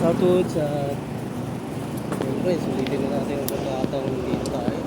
Southwoods at siyempre sulitin na natin yung pagkakataon dito tayo.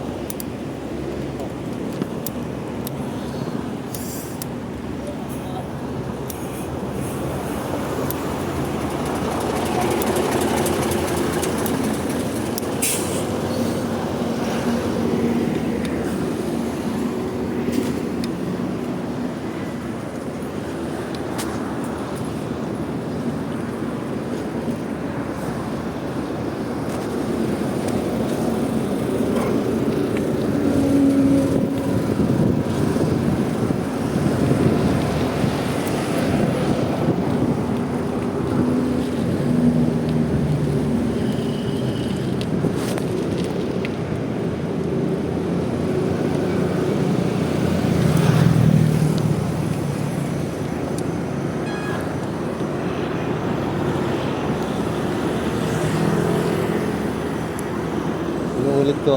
Inuulit ko,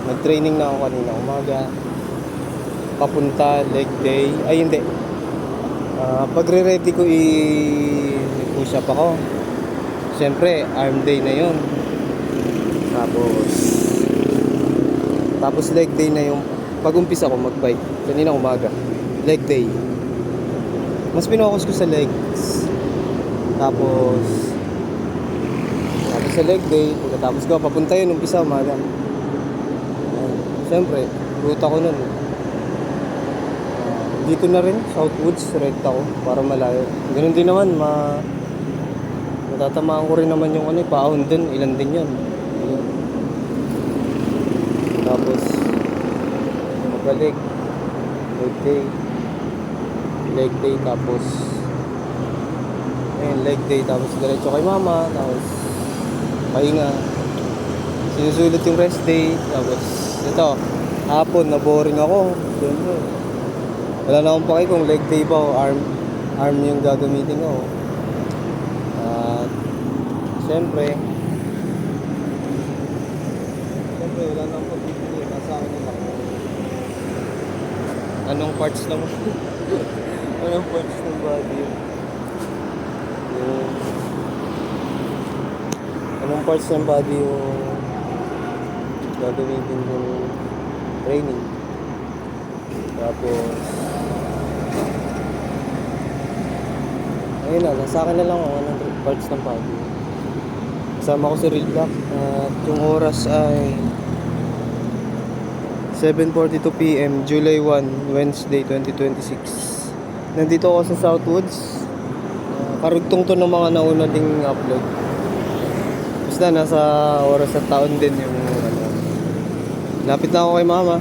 nag-training na ako kanina umaga. Papunta, leg day. Ay, hindi. Pagre-ready ko, i-push up ako. Siyempre, arm day na yun. Tapos leg day na yung pag-umpisa ko mag-bike. Kanina umaga. Leg day. Mas pinokus ko sa legs. Tapos sa leg day, pagkatapos ko, papunta yun, umpisa umaga. Siyempre, ruta ko nun. Dito na rin, Southwoods, rekta ko, para malayo. Ganun din naman, matatamaan ko rin naman yung paahon dun, ilan din yun. Tapos, mabalik, leg day, tapos, leg day, tapos diretso kay mama, tapos, pahinga, sinusulit yung rest day. Tapos ito, hapon na boring ako. Siyempre, wala na akong paki kung leg day ba o arm yung gagamitin ko. At siyempre wala na akong pagpipili. Nasa akin na lang anong parts lang anong parts ng body yung anong parts ng body yung gagamitin yung training. Tapos ayun na, nasa akin na lang ang anong parts ng body. Kasama ko si Real Black at yung oras ay 7:42 PM, July 1, Wednesday 2026. Nandito ako sa Southwoods. Karugtong to ng mga nauna ding upload. Basta nasa oras at taon din yung lapit na ako kay mama.